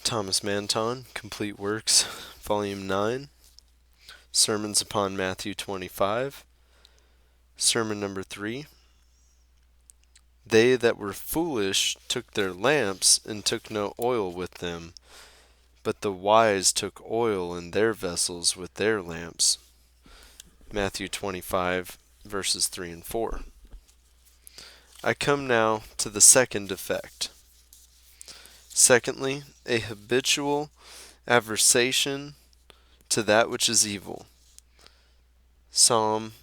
Thomas Manton, Complete Works, Volume 9, Sermons upon Matthew 25, Sermon number 3. They that were foolish took their lamps, and took no oil with them, but the wise took oil in their vessels with their lamps. Matthew 25, verses 3 and 4. I come now to the second effect. Secondly, a habitual aversion to that which is evil. Psalm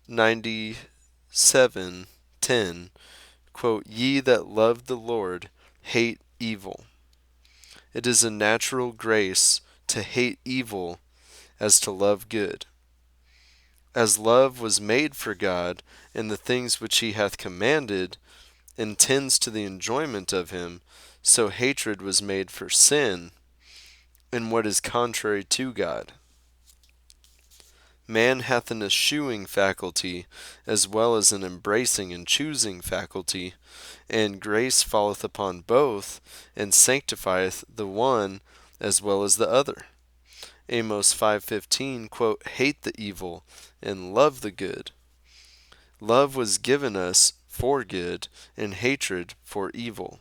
97:10, quote, "Ye that love the Lord hate evil." It is a natural grace to hate evil as to love good. As love was made for God in the things which he hath commanded, and tends to the enjoyment of him, so hatred was made for sin, in what is contrary to God. Man hath an eschewing faculty, as well as an embracing and choosing faculty, and grace falleth upon both, and sanctifieth the one as well as the other. Amos 5:15, quote, "Hate the evil, and love the good." Love was given us for good, and hatred for evil.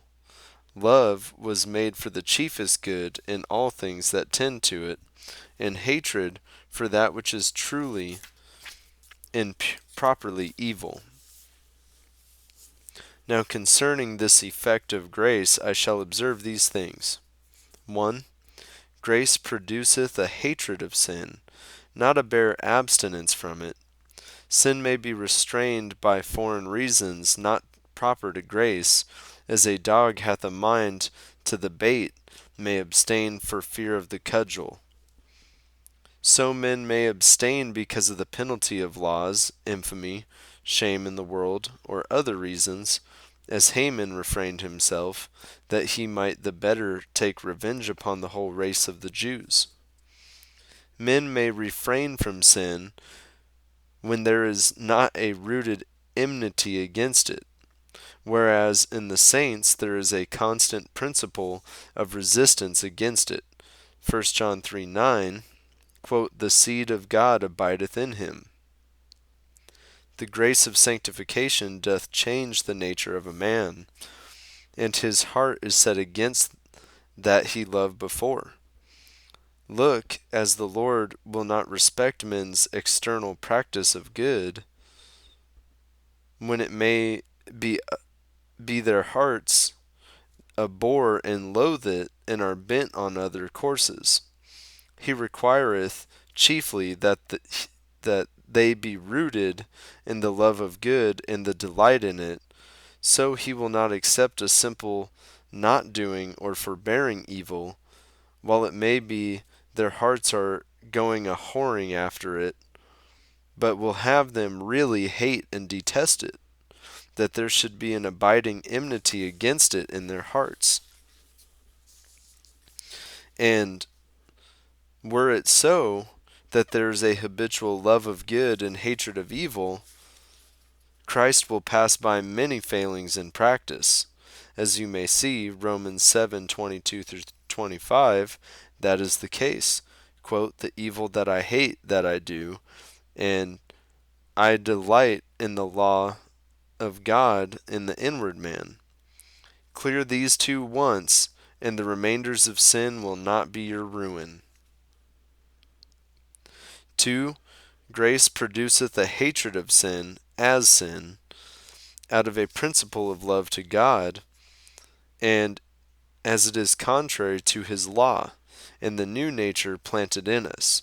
Love was made for the chiefest good in all things that tend to it, and hatred for that which is truly and properly evil. Now concerning this effect of grace I shall observe these things. 1. Grace produceth a hatred of sin, not a bare abstinence from it. Sin may be restrained by foreign reasons not proper to grace, as a dog hath a mind to the bait, may abstain for fear of the cudgel. So men may abstain because of the penalty of laws, infamy, shame in the world, or other reasons, as Haman refrained himself, that he might the better take revenge upon the whole race of the Jews. Men may refrain from sin when there is not a rooted enmity against it, whereas in the saints there is a constant principle of resistance against it. 1 John 3:9, quote, "The seed of God abideth in him." The grace of sanctification doth change the nature of a man, and his heart is set against that he loved before. Look, as the Lord will not respect men's external practice of good, when it may be their hearts abhor and loathe it, and are bent on other courses. He requireth chiefly that they be rooted in the love of good and the delight in it. So he will not accept a simple not doing or forbearing evil, while it may be their hearts are going a whoring after it, but will have them really hate and detest it, that there should be an abiding enmity against it in their hearts. And were it so that there is a habitual love of good and hatred of evil, Christ will pass by many failings in practice. As you may see, Romans 7:22-25, that is the case. Quote, "The evil that I hate that I do, and I delight in the law of God in the inward man." Clear these two once, and the remainders of sin will not be your ruin. 2. Grace produceth a hatred of sin as sin, out of a principle of love to God, and as it is contrary to his law, and the new nature planted in us.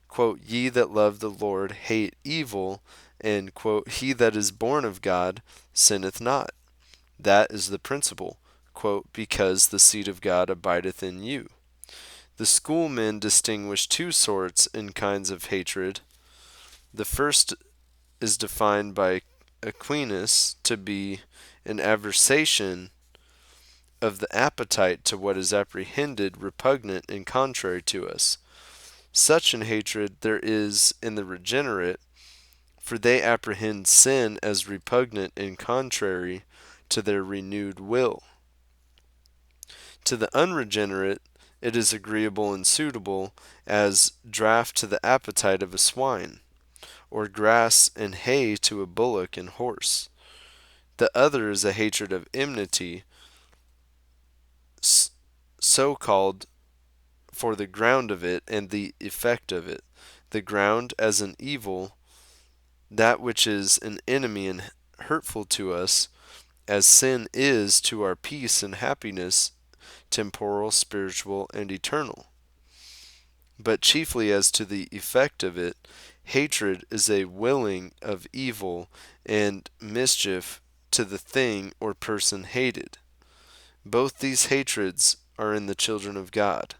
Quote, "Ye that love the Lord hate evil," and quote, "He that is born of God sinneth not." That is the principle, quote, "because the seed of God abideth in you." The schoolmen distinguish two sorts and kinds of hatred. The first is defined by Aquinas to be an aversion of the appetite to what is apprehended repugnant and contrary to us. Such an hatred there is in the regenerate, for they apprehend sin as repugnant and contrary to their renewed will. To the unregenerate, It is agreeable and suitable as draught to the appetite of a swine, or grass and hay to a bullock and horse. The other is a hatred of enmity, so called for the ground of it and the effect of it. The ground as an evil, that which is an enemy and hurtful to us, as sin is to our peace and happiness, temporal, spiritual, and eternal. But chiefly as to the effect of it, hatred is a willing of evil and mischief to the thing or person hated. Both these hatreds are in the children of God.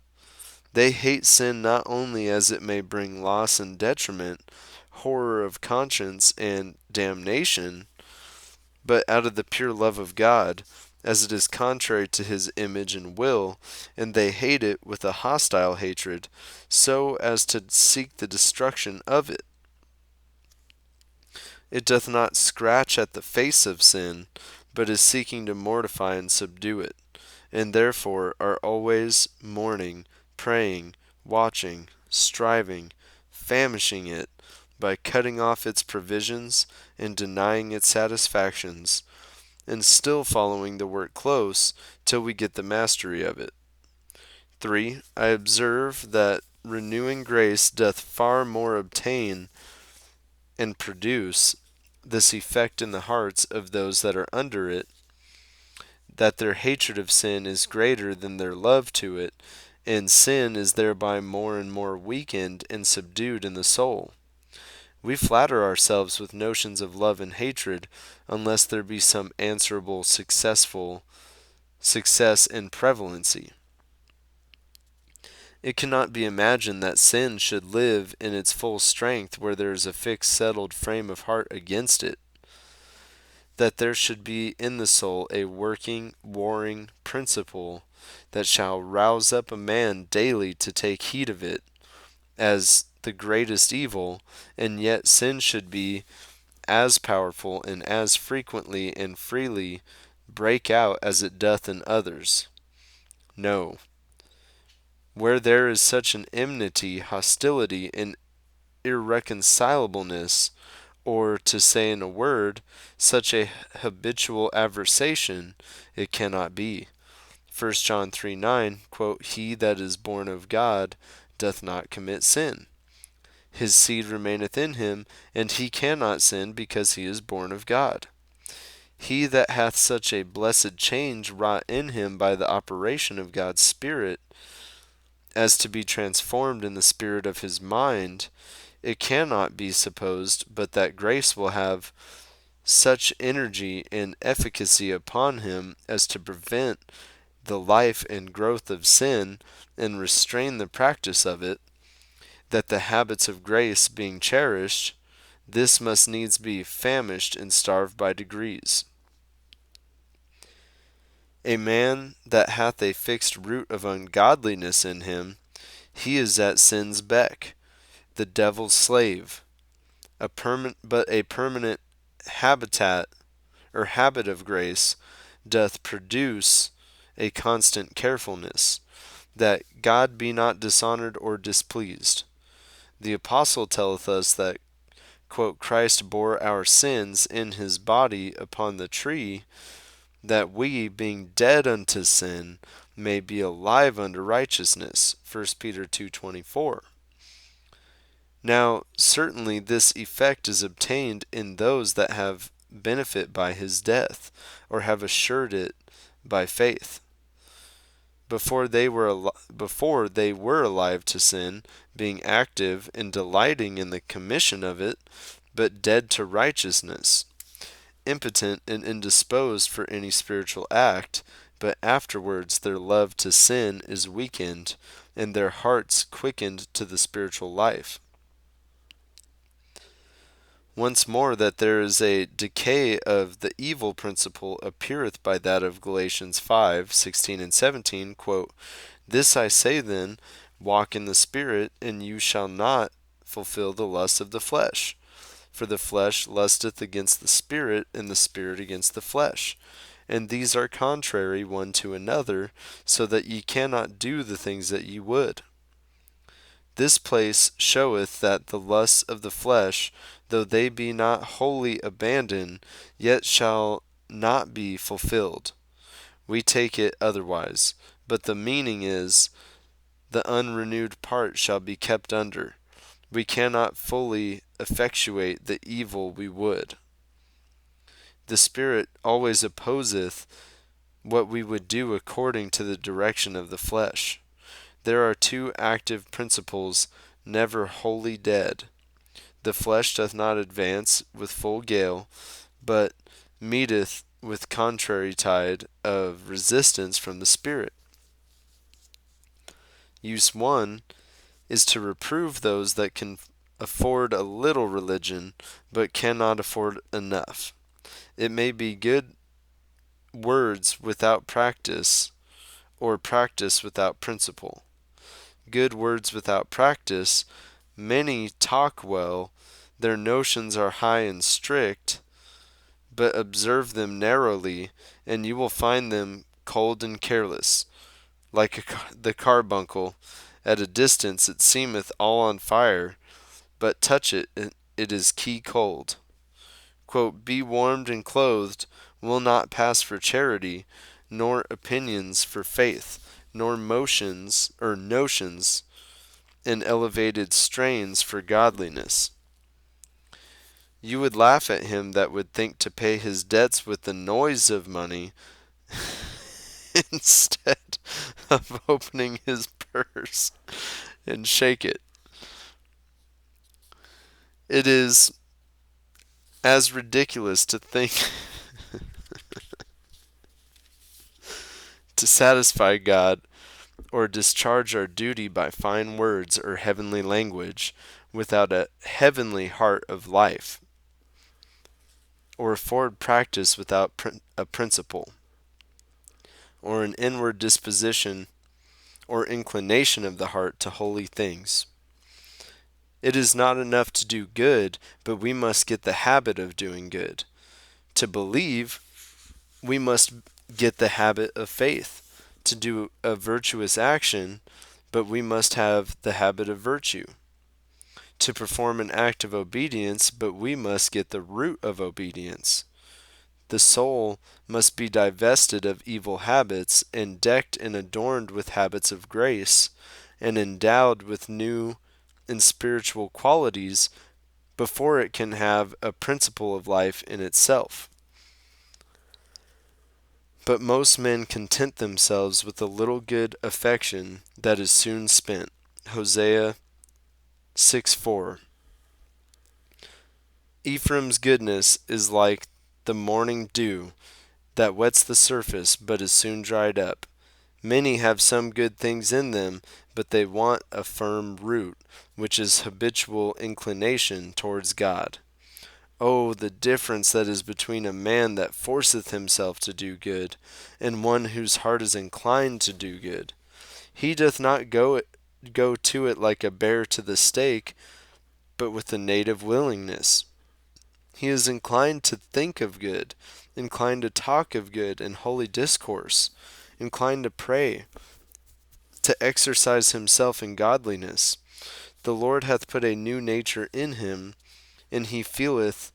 They hate sin not only as it may bring loss and detriment, horror of conscience, and damnation, but out of the pure love of God, as it is contrary to his image and will, and they hate it with a hostile hatred, so as to seek the destruction of it. It doth not scratch at the face of sin, but is seeking to mortify and subdue it, and therefore are always mourning, praying, watching, striving, famishing it, by cutting off its provisions and denying its satisfactions, and still following the work close till we get the mastery of it. 3. I observe that renewing grace doth far more obtain and produce this effect in the hearts of those that are under it, that their hatred of sin is greater than their love to it, and sin is thereby more and more weakened and subdued in the soul. We flatter ourselves with notions of love and hatred, unless there be some answerable success and prevalency. It cannot be imagined that sin should live in its full strength where there is a fixed, settled frame of heart against it. That there should be in the soul a working, warring principle that shall rouse up a man daily to take heed of it as the greatest evil, and yet sin should be as powerful and as frequently and freely break out as it doth in others. No. Where there is such an enmity, hostility, and irreconcilableness, or, to say in a word, such a habitual aversion, it cannot be. 1 John 3:9, quote, He that is born of God doth not commit sin. His seed remaineth in him, and he cannot sin because he is born of God. He that hath such a blessed change wrought in him by the operation of God's Spirit, as to be transformed in the spirit of his mind, it cannot be supposed but that grace will have such energy and efficacy upon him as to prevent the life and growth of sin and restrain the practice of it, that the habits of grace being cherished, this must needs be famished and starved by degrees. A man that hath a fixed root of ungodliness in him, he is at sin's beck, the devil's slave. But a permanent habitat or habit of grace doth produce a constant carefulness, that God be not dishonored or displeased. The apostle telleth us that, quote, Christ bore our sins in his body upon the tree, that we, being dead unto sin, may be alive unto righteousness. 1 Peter 2:24. Now, certainly this effect is obtained in those that have benefit by his death, or have assured it by faith. Before they were alive to sin, being active and delighting in the commission of it, but dead to righteousness, impotent and indisposed for any spiritual act, but afterwards their love to sin is weakened, and their hearts quickened to the spiritual life. Once more, that there is a decay of the evil principle appeareth by that of Galatians 5:16 and 17, quote, This I say then, walk in the Spirit, and you shall not fulfill the lust of the flesh. For the flesh lusteth against the Spirit, and the Spirit against the flesh. and these are contrary one to another, so that ye cannot do the things that ye would. This place showeth that the lusts of the flesh, though they be not wholly abandoned, yet shall not be fulfilled. We take it otherwise, but the meaning is, the unrenewed part shall be kept under. We cannot fully effectuate the evil we would. The Spirit always opposeth what we would do according to the direction of the flesh. There are two active principles never wholly dead. The flesh doth not advance with full gale, but meeteth with contrary tide of resistance from the Spirit. Use 1 is to reprove those that can afford a little religion, but cannot afford enough. It may be good words without practice, or practice without principle. Good words without practice. Many talk well, their notions are high and strict, but observe them narrowly, and you will find them cold and careless, like the carbuncle. At a distance it seemeth all on fire, but touch it, it is key cold. Quote, be warmed and clothed will not pass for charity, nor opinions for faith, nor motions or notions and elevated strains for godliness. You would laugh at him that would think to pay his debts with the noise of money instead of opening his purse and shake it. It is as ridiculous to think to satisfy God or discharge our duty by fine words or heavenly language without a heavenly heart of life, or afford practice without a principle, or an inward disposition or inclination of the heart to holy things. It is not enough to do good, but we must get the habit of doing good. To believe, we must get the habit of faith. To do a virtuous action, but we must have the habit of virtue. To perform an act of obedience, but we must get the root of obedience. The soul must be divested of evil habits and decked and adorned with habits of grace, and endowed with new and spiritual qualities before it can have a principle of life in itself. But most men content themselves with a little good affection that is soon spent. Hosea 6:4. Ephraim's goodness is like the morning dew that wets the surface but is soon dried up. Many have some good things in them, but they want a firm root, which is habitual inclination towards God. Oh, the difference that is between a man that forceth himself to do good, and one whose heart is inclined to do good. He doth not go to it like a bear to the stake, but with a native willingness. He is inclined to think of good, inclined to talk of good in holy discourse, inclined to pray, to exercise himself in godliness. The Lord hath put a new nature in him, and he feeleth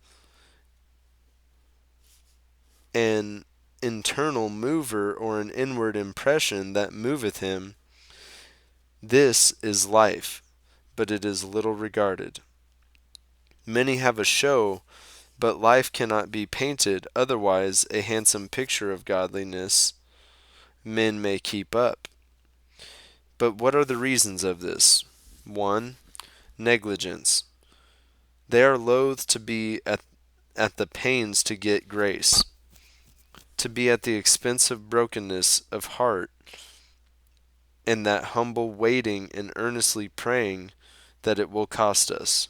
an internal mover or an inward impression that moveth him. This is life, but it is little regarded. Many have a show, but life cannot be painted, otherwise a handsome picture of godliness men may keep up. But what are the reasons of this? 1. Negligence. They are loath to be at the pains to get grace, to be at the expense of brokenness of heart, and that humble waiting and earnestly praying that it will cost us.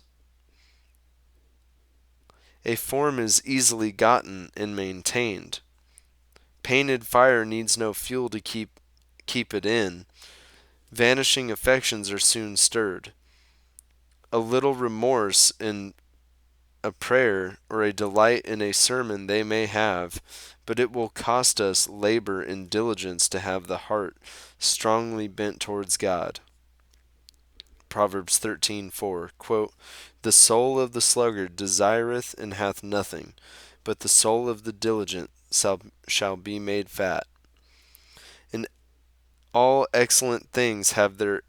A form is easily gotten and maintained. Painted fire needs no fuel to keep it in. Vanishing affections are soon stirred. A little remorse and a prayer or a delight in a sermon they may have, but it will cost us labor and diligence to have the heart strongly bent towards God. Proverbs 13:4, quote, "The soul of the sluggard desireth and hath nothing, but the soul of the diligent shall be made fat." And all excellent things have their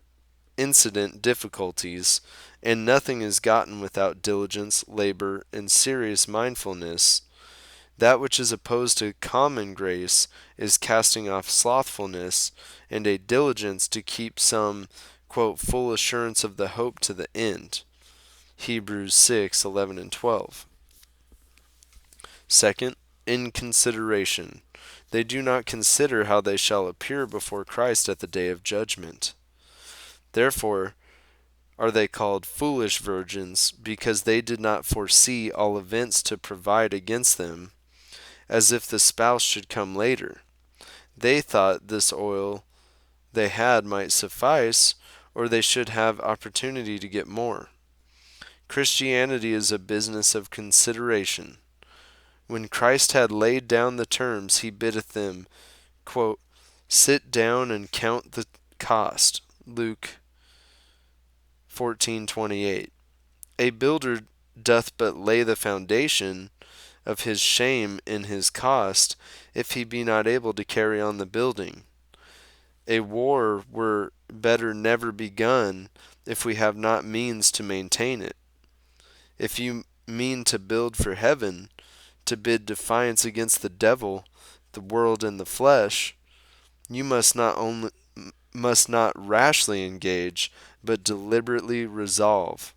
incident difficulties, and nothing is gotten without diligence, labor, and serious mindfulness. That which is opposed to common grace is casting off slothfulness, and a diligence to keep some, quote, "full assurance of the hope to the end." Hebrews 6:11 and 12. Second, inconsideration. They do not consider how they shall appear before Christ at the day of judgment. Therefore are they called foolish virgins, because they did not foresee all events to provide against them, as if the spouse should come later. They thought this oil they had might suffice, or they should have opportunity to get more. Christianity is a business of consideration. When Christ had laid down the terms, he biddeth them, quote, "Sit down and count the cost." Luke 14:28. A builder doth but lay the foundation of his shame in his cost, if he be not able to carry on the building. A war were better never begun, if we have not means to maintain it. If you mean to build for heaven, to bid defiance against the devil, the world, and the flesh, you must not rashly engage, but deliberately resolve.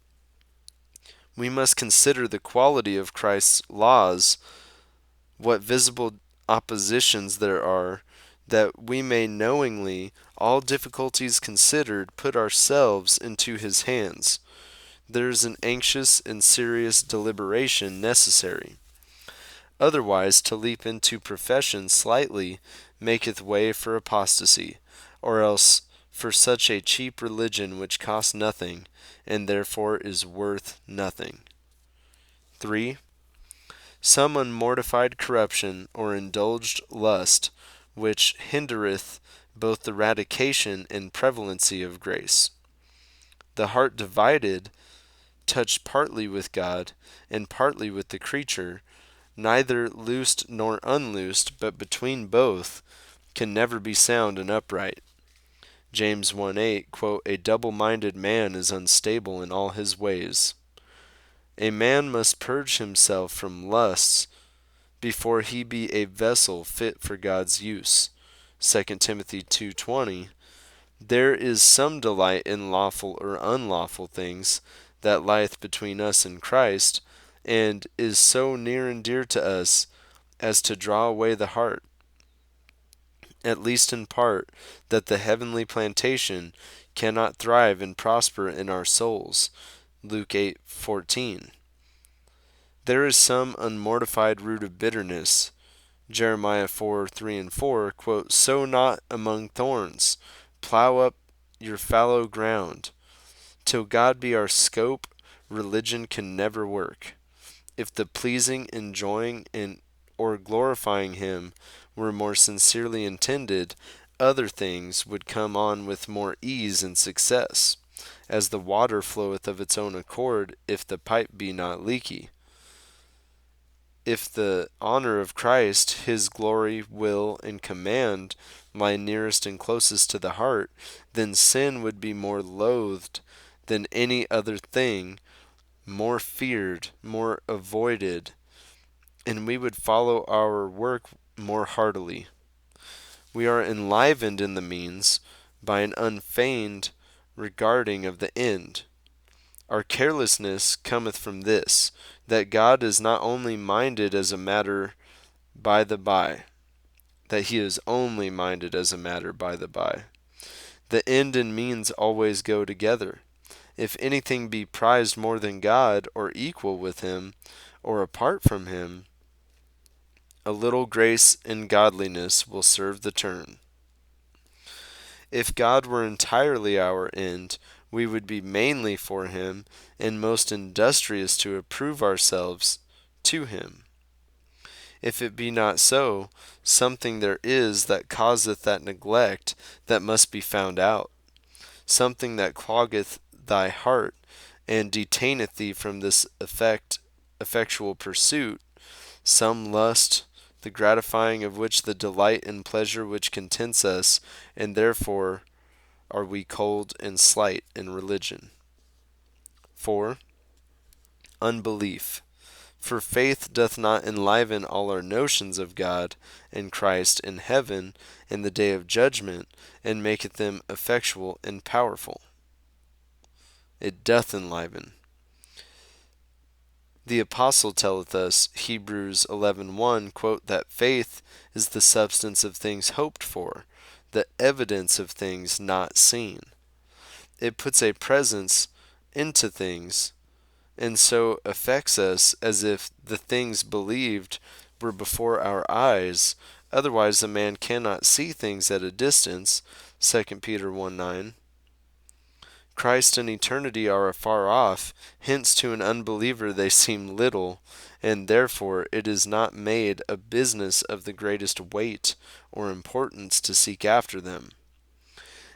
We must consider the quality of Christ's laws, what visible oppositions there are, that we may knowingly, all difficulties considered, put ourselves into his hands. There is an anxious and serious deliberation necessary. Otherwise, to leap into profession slightly maketh way for apostasy, or else for such a cheap religion which costs nothing, and therefore is worth nothing. 3. Some unmortified corruption or indulged lust, which hindereth both the radication and prevalency of grace. The heart divided, touched partly with God, and partly with the creature, neither loosed nor unloosed, but between both, can never be sound and upright. James 1:8, quote, "A double-minded man is unstable in all his ways." A man must purge himself from lusts before he be a vessel fit for God's use. 2 Timothy 2:20. There is some delight in lawful or unlawful things that lieth between us and Christ, and is so near and dear to us as to draw away the heart, at least in part, that the heavenly plantation cannot thrive and prosper in our souls. Luke 8:14. There is some unmortified root of bitterness. Jeremiah 4:3 and 4, quote, "Sow not among thorns, plow up your fallow ground. Till God be our scope, religion can never work. If the pleasing, enjoying, or glorifying him were more sincerely intended, other things would come on with more ease and success, as the water floweth of its own accord, if the pipe be not leaky. If the honor of Christ, his glory, will, and command lie nearest and closest to the heart, then sin would be more loathed than any other thing, more feared, more avoided, and we would follow our work more heartily. We are enlivened in the means by an unfeigned regarding of the end. Our carelessness cometh from this, that God is not only minded as a matter by the by, that he is only minded as a matter by the by. The end and means always go together. If anything be prized more than God, or equal with him, or apart from him, a little grace and godliness will serve the turn. If God were entirely our end, we would be mainly for him, and most industrious to approve ourselves to him. If it be not so, something there is that causeth that neglect that must be found out, something that cloggeth thy heart, and detaineth thee from this effectual pursuit, some lust, the gratifying of which the delight and pleasure which contents us, and therefore are we cold and slight in religion. 4. Unbelief. For faith doth not enliven all our notions of God and Christ in heaven in the day of judgment, and maketh them effectual and powerful. It doth enliven. The Apostle telleth us, Hebrews 11:1, quote, that faith is the substance of things hoped for, the evidence of things not seen. It puts a presence into things, and so affects us as if the things believed were before our eyes. Otherwise a man cannot see things at a distance. 2 Peter 1:9. Christ and eternity are afar off, hence to an unbeliever they seem little, and therefore it is not made a business of the greatest weight or importance to seek after them.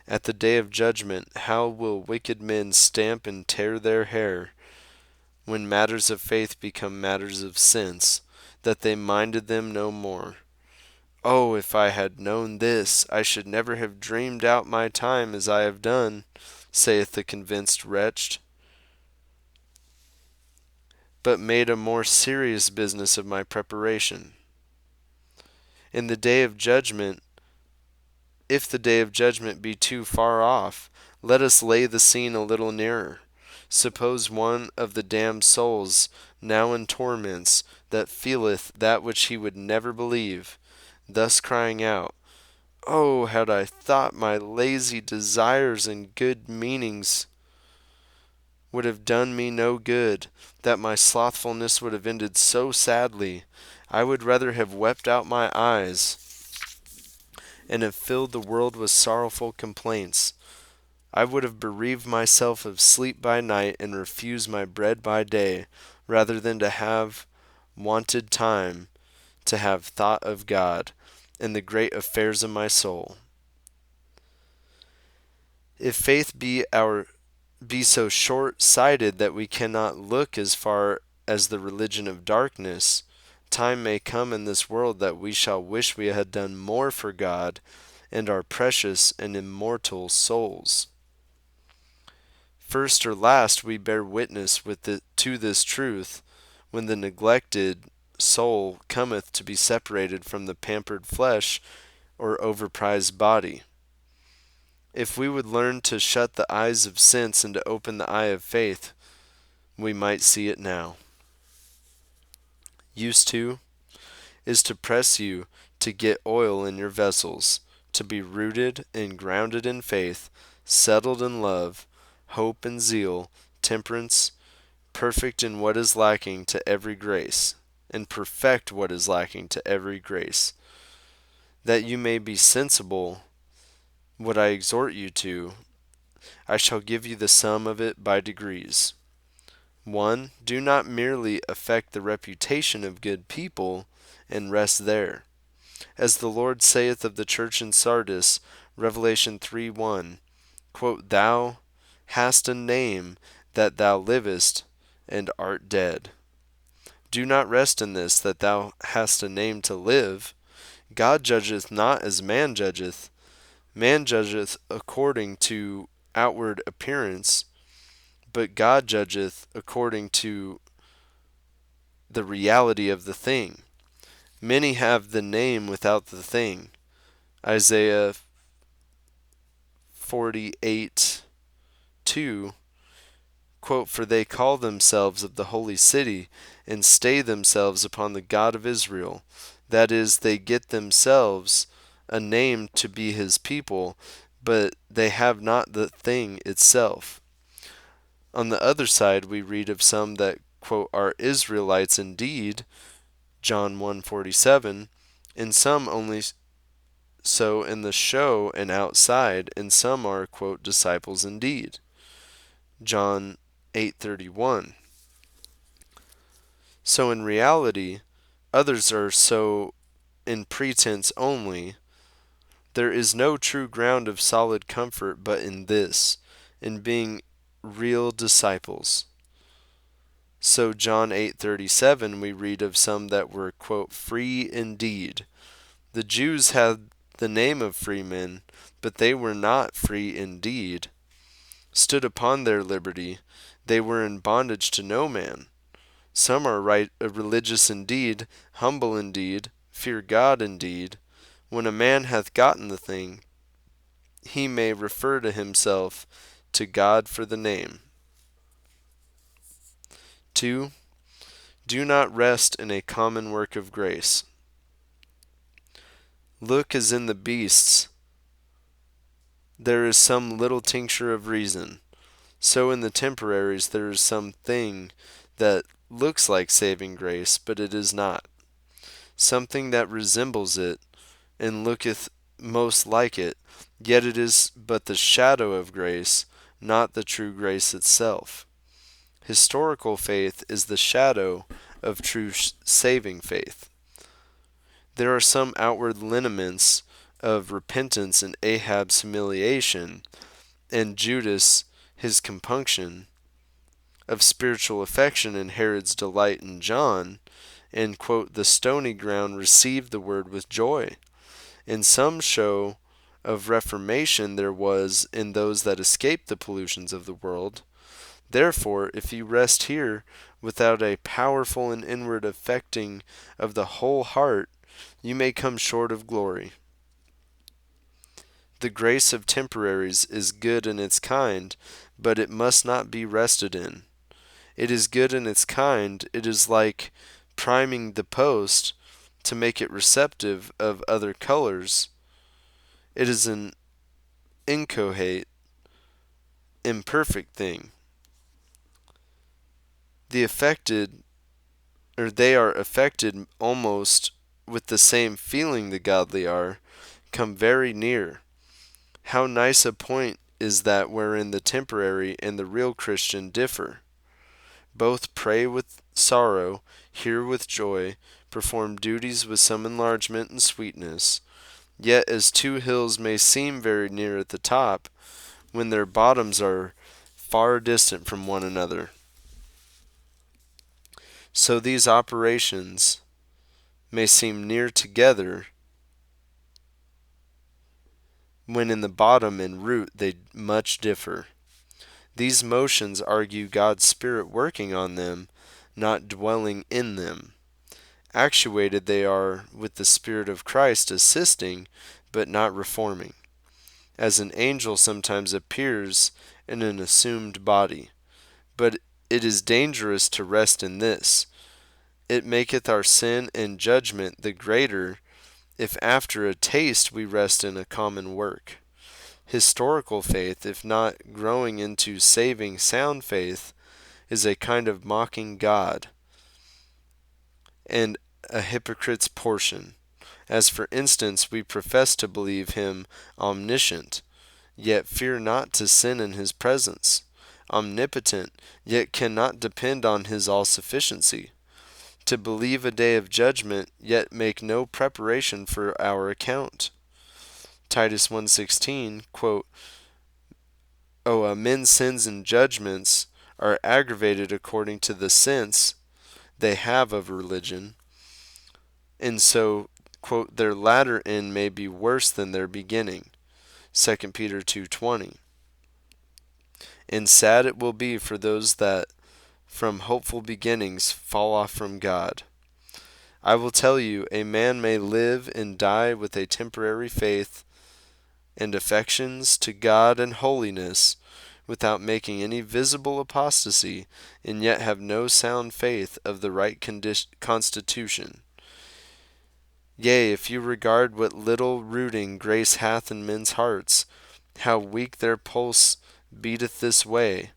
At the day of judgment, how will wicked men stamp and tear their hair, when matters of faith become matters of sense, that they minded them no more. Oh, if I had known this, I should never have dreamed out my time as I have done, saith the convinced wretch, but made a more serious business of my preparation. In the day of judgment, if the day of judgment be too far off, let us lay the scene a little nearer. Suppose one of the damned souls now in torments, that feeleth that which he would never believe, thus crying out, Oh, had I thought my lazy desires and good meanings would have done me no good, that my slothfulness would have ended so sadly, I would rather have wept out my eyes, and have filled the world with sorrowful complaints. I would have bereaved myself of sleep by night, and refused my bread by day, rather than to have wanted time to have thought of God and the great affairs of my soul. If faith be so short-sighted that we cannot look as far as the religion of darkness, time may come in this world that we shall wish we had done more for God and our precious and immortal souls. First or last we bear witness to this truth, when the neglected soul cometh to be separated from the pampered flesh or overprized body. If we would learn to shut the eyes of sense and to open the eye of faith, we might see it now. Use to is to press you to get oil in your vessels, to be rooted and grounded in faith, settled in love, hope and zeal, temperance, perfect in what is lacking to every grace, and perfect what is lacking to every grace, that you may be sensible what I exhort you to. I shall give you the sum of it by degrees. 1. Do not merely affect the reputation of good people, and rest there. As the Lord saith of the church in Sardis, Revelation 3:1, quote, Thou hast a name that thou livest, and art dead. Do not rest in this, that thou hast a name to live. God judgeth not as man judgeth. Man judgeth according to outward appearance, but God judgeth according to the reality of the thing. Many have the name without the thing. Isaiah 48:2, quote, For they call themselves of the holy city, and stay themselves upon the God of Israel. That is, they get themselves a name to be his people, but they have not the thing itself. On the other side, we read of some that, quote, are Israelites indeed, John 1:47, and some only so in the show and outside, and some are, quote, disciples indeed. John 8:31. So in reality, others are so in pretense only. There is no true ground of solid comfort but in this, in being real disciples. So John 8:37 we read of some that were, quote, free indeed. The Jews had the name of free men, but they were not free indeed. Stood upon their liberty, they were in bondage to no man. Some are religious indeed, humble indeed, fear God indeed. When a man hath gotten the thing, he may refer to himself to God for the name. 2. Do not rest in a common work of grace. Look as in the beasts there is some little tincture of reason, so in the temporaries there is some thing that looks like saving grace, but it is not. Something that resembles it, and looketh most like it, yet it is but the shadow of grace, not the true grace itself. Historical faith is the shadow of true saving faith. There are some outward lineaments of repentance in Ahab's humiliation, and Judas his compunction, of spiritual affection in Herod's delight in John, and, quote, the stony ground received the word with joy. And some show of reformation there was in those that escaped the pollutions of the world. Therefore, if you rest here without a powerful and inward affecting of the whole heart, you may come short of glory. The grace of temporaries is good in its kind, but it must not be rested in. It is good in its kind. It is like priming the post to make it receptive of other colors. It is an inchoate, imperfect thing. They are affected almost with the same feeling the godly are, come very near. How nice a point is that wherein the temporary and the real Christian differ. Both pray with sorrow, hear with joy, perform duties with some enlargement and sweetness. Yet as two hills may seem very near at the top, when their bottoms are far distant from one another, so these operations may seem near together, when in the bottom and root they much differ. These motions argue God's Spirit working on them, not dwelling in them. Actuated they are with the Spirit of Christ assisting, but not reforming, as an angel sometimes appears in an assumed body. But it is dangerous to rest in this. It maketh our sin and judgment the greater, if after a taste we rest in a common work. Historical faith, if not growing into saving sound faith, is a kind of mocking God, and a hypocrite's portion. As for instance, we profess to believe him omniscient, yet fear not to sin in his presence; omnipotent, yet cannot depend on his all-sufficiency; to believe a day of judgment, yet make no preparation for our account. Titus 1:16, quote, men's sins and judgments are aggravated according to the sense they have of religion, and so, quote, their latter end may be worse than their beginning. 2 Peter 2:20. And sad it will be for those that from hopeful beginnings fall off from God. I will tell you, a man may live and die with a temporary faith and affections to God and holiness, without making any visible apostasy, and yet have no sound faith of the right constitution. Yea, if you regard what little rooting grace hath in men's hearts, how weak their pulse beateth this way,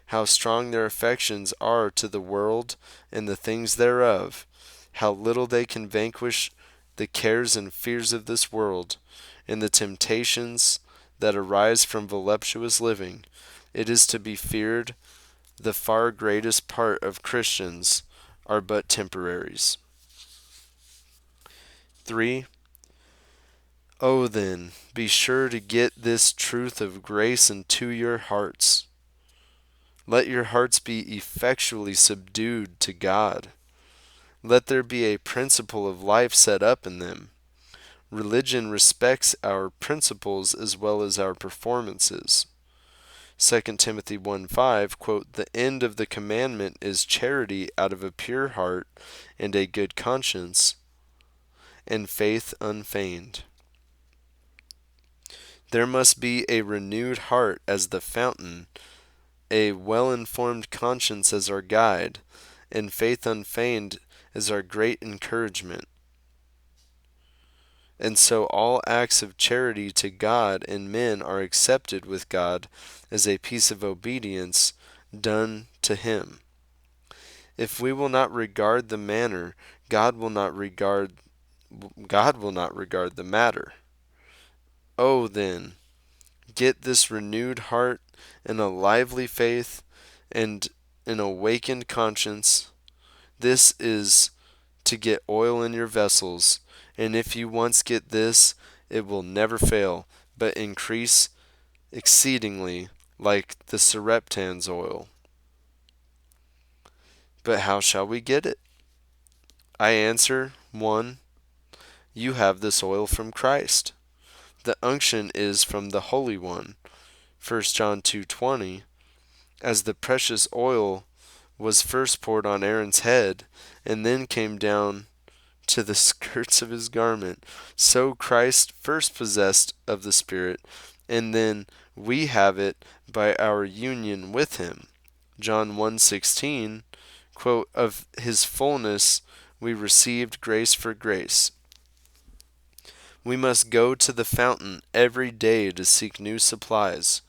how strong their affections are to the world and the things thereof, how little they can vanquish the cares and fears of this world, and the temptations that arise from voluptuous living, It is to be feared the far greatest part of Christians are but temporaries. 3. Oh, then, be sure to get this truth of grace into your hearts. Let your hearts be effectually subdued to God. Let there be a principle of life set up in them. Religion respects our principles as well as our performances. 2 Timothy 1:5, quote, "The end of the commandment is charity out of a pure heart and a good conscience, and faith unfeigned." There must be a renewed heart as the fountain, a well-informed conscience as our guide, and faith unfeigned as our great encouragement. And so all acts of charity to God and men are accepted with God as a piece of obedience done to Him. If we will not regard the manner, God will not regard the matter. Oh, then, get this renewed heart and a lively faith and an awakened conscience. This is to get oil in your vessels, and if you once get this, it will never fail, but increase exceedingly like the Sareptan's oil. But how shall we get it? I answer, 1. You have this oil from Christ. The unction is from the Holy One. 1 John 2:20, as the precious oil was first poured on Aaron's head, and then came down to the skirts of his garment, so Christ first possessed of the Spirit, and then we have it by our union with him. John 1:16, quote, of his fullness we received grace for grace. We must go to the fountain every day to seek new supplies.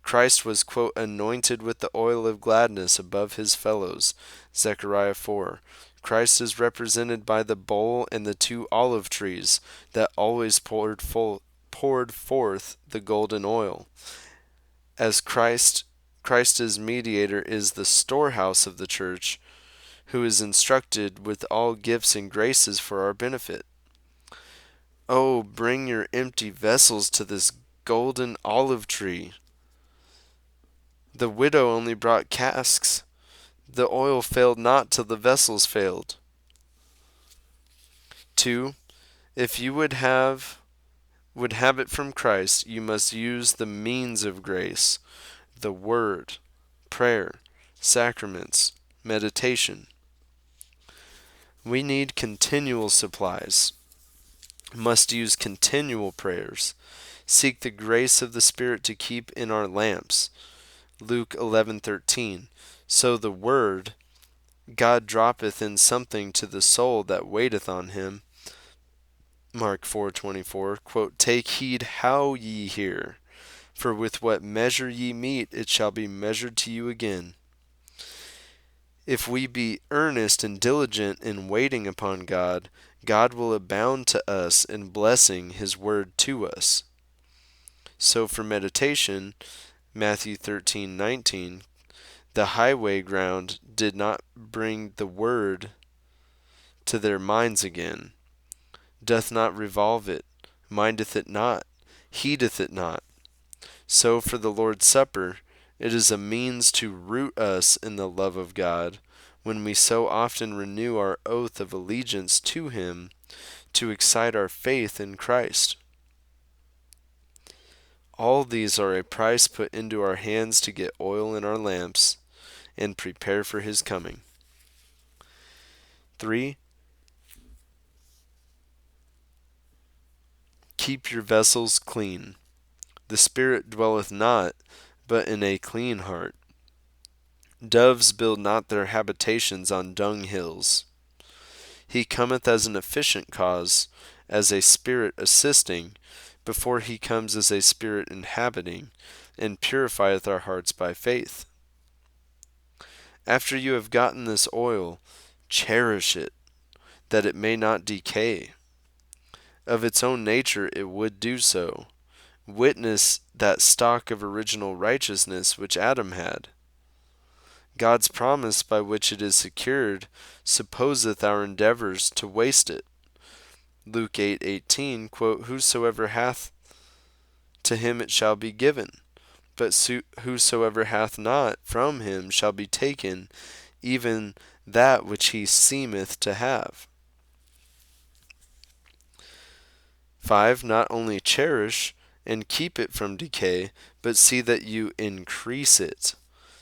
Christ was, quote, anointed with the oil of gladness above his fellows. Zechariah 4. Christ is represented by the bowl and the 2 olive trees that always poured forth the golden oil. As Christ as mediator is the storehouse of the church, who is instructed with all gifts and graces for our benefit. Oh, bring your empty vessels to this golden olive tree. The widow only brought casks. The oil failed not till the vessels failed. 2. If you would have it from Christ, you must use the means of grace, the word, prayer, sacraments, meditation. We need continual supplies, must use continual prayers, seek the grace of the Spirit to keep in our lamps. Luke 11:13. So the word, God droppeth in something to the soul that waiteth on him. Mark 4:24, quote, take heed how ye hear, for with what measure ye mete, it shall be measured to you again. If we be earnest and diligent in waiting upon God, God will abound to us in blessing his word to us. So for meditation, Matthew 13:19, the highway ground did not bring the word to their minds again, doth not revolve it, mindeth it not, heedeth it not. So for the Lord's Supper, it is a means to root us in the love of God, when we so often renew our oath of allegiance to him, to excite our faith in Christ. All these are a price put into our hands to get oil in our lamps and prepare for his coming. 3. Keep your vessels clean. The Spirit dwelleth not, but in a clean heart. Doves build not their habitations on dung hills. He cometh as an efficient cause, as a Spirit assisting, before he comes as a Spirit inhabiting, and purifieth our hearts by faith. After you have gotten this oil, cherish it, that it may not decay. Of its own nature it would do so, witness that stock of original righteousness which Adam had. God's promise by which it is secured supposeth our endeavors to waste it. Luke 8:18, quote, "Whosoever hath, to him it shall be given, but whosoever hath not, from him shall be taken even that which he seemeth to have." 5. Not only cherish and keep it from decay, but see that you increase it.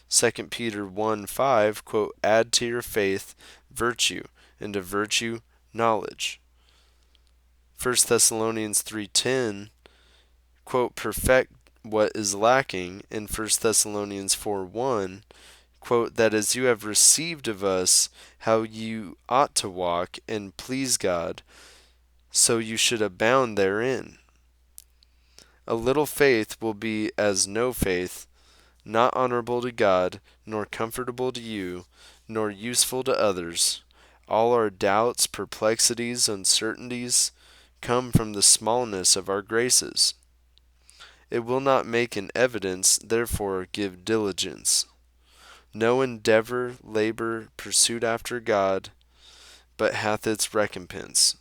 2 Peter 1:5, quote, "Add to your faith virtue, and to virtue knowledge." 1 Thessalonians 3:10, quote, "Perfect what is lacking," in 1 Thessalonians 4:1, quote, "that as you have received of us how you ought to walk and please God, so you should abound therein." A little faith will be as no faith, not honorable to God, nor comfortable to you, nor useful to others. All our doubts, perplexities, uncertainties come from the smallness of our graces. It will not make an evidence, therefore give diligence. No endeavor, labor, pursuit after God, but hath its recompense.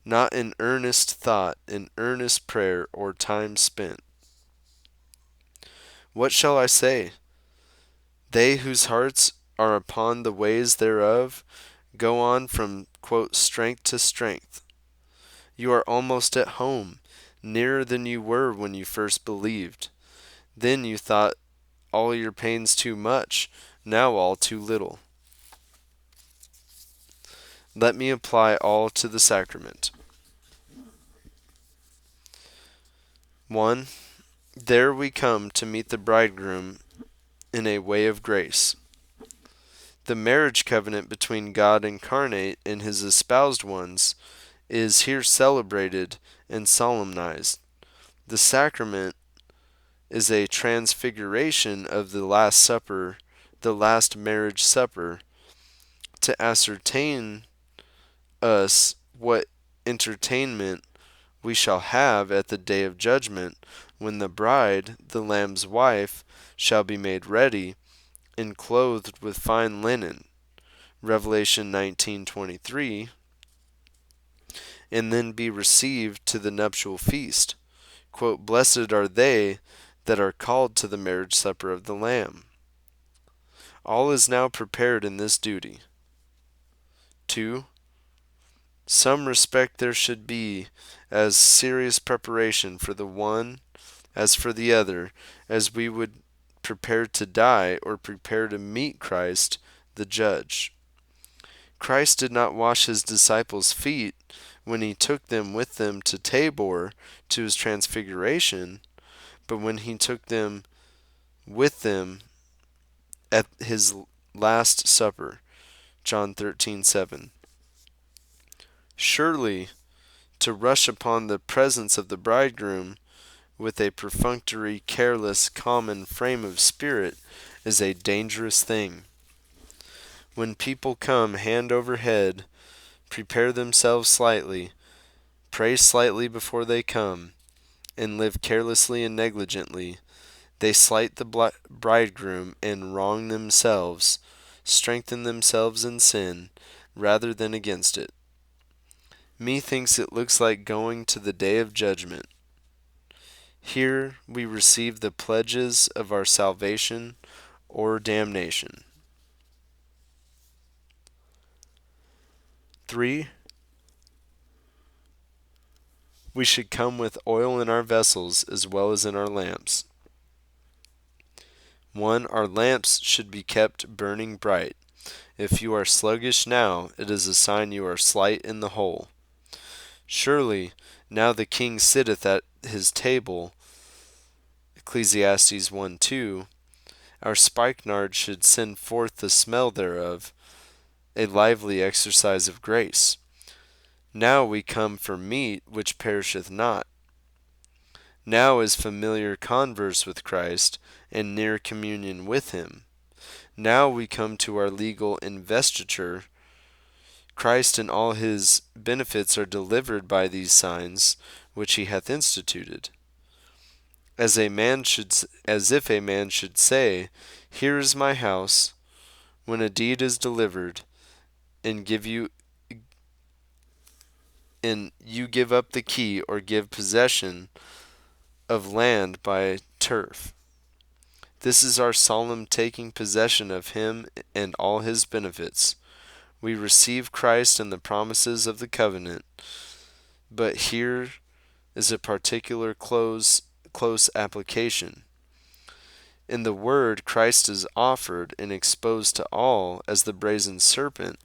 Not in earnest thought, in earnest prayer, or time spent. What shall I say? They whose hearts are upon the ways thereof go on from, quote, strength to strength. You are almost at home, nearer than you were when you first believed. Then you thought all your pains too much, now all too little. Let me apply all to the sacrament. 1. There we come to meet the bridegroom in a way of grace. The marriage covenant between God incarnate and his espoused ones is here celebrated and solemnized. The sacrament is a transfiguration of the Last Supper, the last marriage supper, to ascertain us what entertainment we shall have at the day of judgment, when the bride, the Lamb's wife, shall be made ready, and clothed with fine linen, Revelation 19:23, and then be received to the nuptial feast. Quote, "Blessed are they that are called to the marriage supper of the Lamb." All is now prepared in this duty. 2. Some respect there should be as serious preparation for the one as for the other, as we would prepare to die or prepare to meet Christ, the judge. Christ did not wash his disciples' feet when he took them with them to Tabor to his transfiguration, but when he took them with them at his last supper, John 13:7. Surely, to rush upon the presence of the bridegroom with a perfunctory, careless, common frame of spirit is a dangerous thing. When people come hand over head, prepare themselves slightly, pray slightly before they come, and live carelessly and negligently, they slight the bridegroom and wrong themselves, strengthen themselves in sin, rather than against it. Methinks it looks like going to the day of judgment. Here we receive the pledges of our salvation or damnation. 3. We should come with oil in our vessels as well as in our lamps. 1. Our lamps should be kept burning bright. If you are sluggish now, it is a sign you are slight in the whole. Surely, now the king sitteth at his table, Ecclesiastes 1:2, our spikenard should send forth the smell thereof, a lively exercise of grace. Now we come for meat which perisheth not. Now is familiar converse with Christ, and near communion with him. Now we come to our legal investiture. Christ and all his benefits are delivered by these signs, which he hath instituted. As if a man should say, Here is my house, when a deed is delivered, and you give up the key or give possession of land by turf. This is our solemn taking possession of him and all his benefits. We receive Christ and the promises of the covenant, but here is a particular close application. In the Word, Christ is offered and exposed to all as the brazen serpent,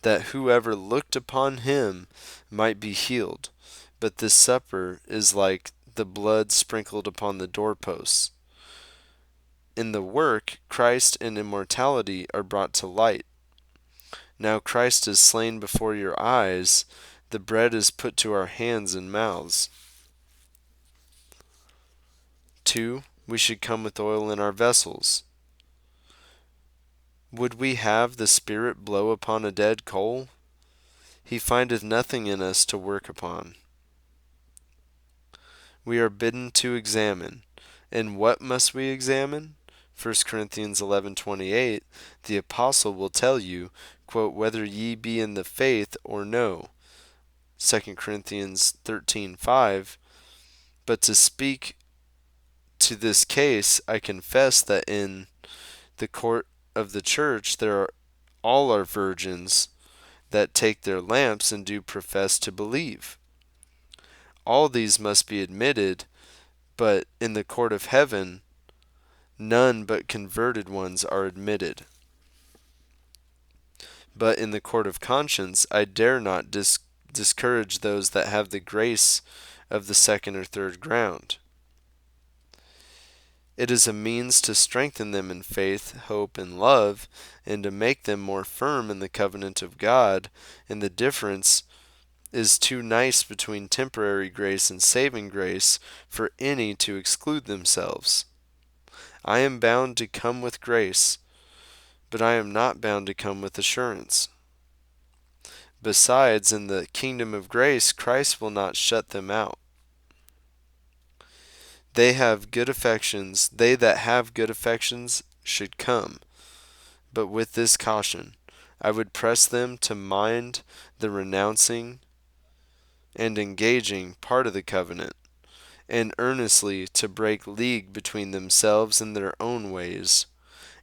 that whoever looked upon him might be healed. But this supper is like the blood sprinkled upon the doorposts. In the work, Christ and immortality are brought to light. Now Christ is slain before your eyes, the bread is put to our hands and mouths. 2. We should come with oil in our vessels. Would we have the Spirit blow upon a dead coal? He findeth nothing in us to work upon. We are bidden to examine. And what must we examine? 1 Corinthians 11:28, the apostle will tell you, quote, whether ye be in the faith or no. 2 Corinthians 13:5, but to speak to this case, I confess that in the court of the church all are virgins that take their lamps and do profess to believe. All these must be admitted, but in the court of heaven none but converted ones are admitted. But in the court of conscience I dare not discourage those that have the grace of the second or third ground. It is a means to strengthen them in faith, hope, and love, and to make them more firm in the covenant of God, and the difference is too nice between temporary grace and saving grace for any to exclude themselves. I am bound to come with grace, but I am not bound to come with assurance. Besides, in the kingdom of grace, Christ will not shut them out. They that have good affections should come, but with this caution, I would press them to mind the renouncing and engaging part of the covenant, and earnestly to break league between themselves and their own ways,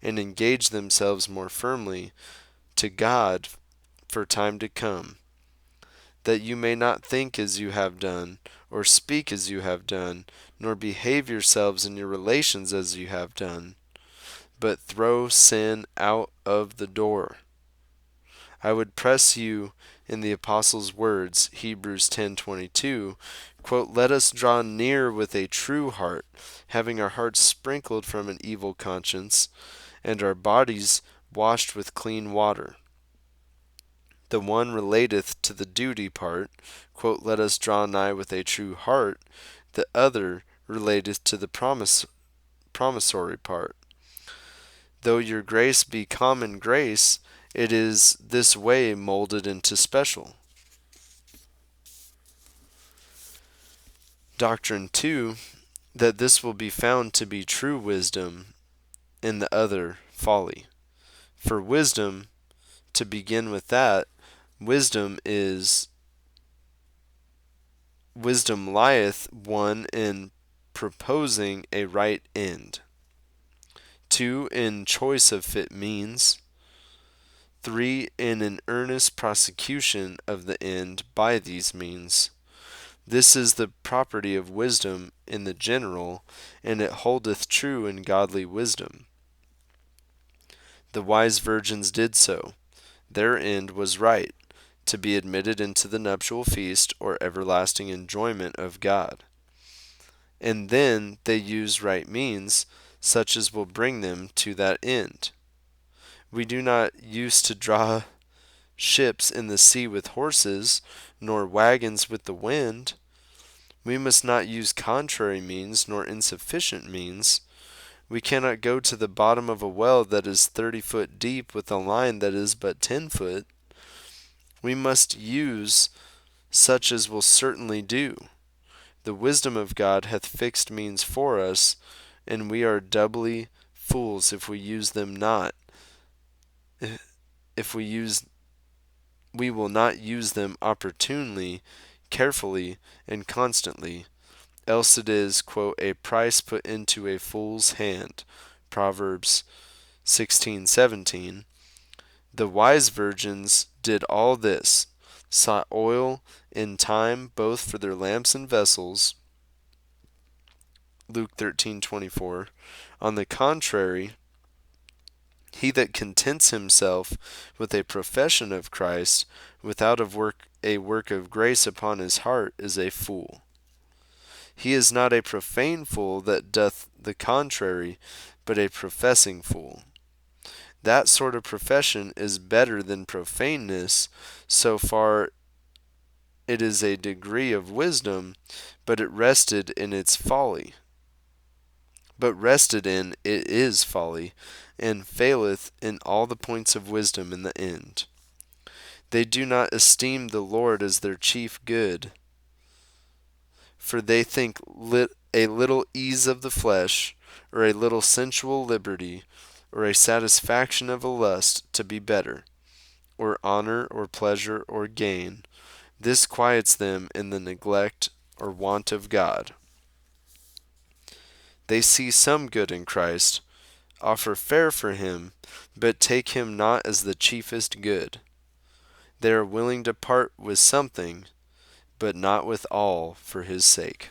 and engage themselves more firmly to God for time to come, that you may not think as you have done, or speak as you have done, nor behave yourselves in your relations as you have done, but throw sin out of the door. I would press you in the apostle's words, Hebrews 10:22, quote, let us draw near with a true heart, having our hearts sprinkled from an evil conscience, and our bodies washed with clean water. The one relateth to the duty part, quote, let us draw nigh with a true heart. The other relateth to the promissory part. Though your grace be common grace, it is this way molded into special. Doctrine 2, that this will be found to be true wisdom, and the other folly. For wisdom, to begin with that, wisdom lieth, 1, in proposing a right end, 2, in choice of fit means, 3, in an earnest prosecution of the end by these means. This is the property of wisdom in the general, and it holdeth true in godly wisdom. The wise virgins did so. Their end was right, to be admitted into the nuptial feast or everlasting enjoyment of God. And then they use right means, such as will bring them to that end. We do not use to draw ships in the sea with horses, nor wagons with the wind. We must not use contrary means, nor insufficient means. We cannot go to the bottom of a well that is 30 foot deep with a line that is but 10 foot. We must use such as will certainly do. The wisdom of God hath fixed means for us, and we are doubly fools if we use them not. If we will not use them opportunely, carefully, and constantly, else it is, quote, a price put into a fool's hand. Proverbs 16:17. The wise virgins did all this, sought oil and time both for their lamps and vessels. Luke 13:24. On the contrary, he that contents himself with a profession of Christ without a work of grace upon his heart is a fool. He is not a profane fool that doth the contrary, but a professing fool. That sort of profession is better than profaneness, so far it is a degree of wisdom, but rested in it is folly, and faileth in all the points of wisdom in the end. They do not esteem the Lord as their chief good, for they think a little ease of the flesh, or a little sensual liberty, or a satisfaction of a lust to be better, or honor, or pleasure, or gain. This quiets them in the neglect or want of God. They see some good in Christ, offer fair for him, but take him not as the chiefest good. They are willing to part with something, but not with all for his sake.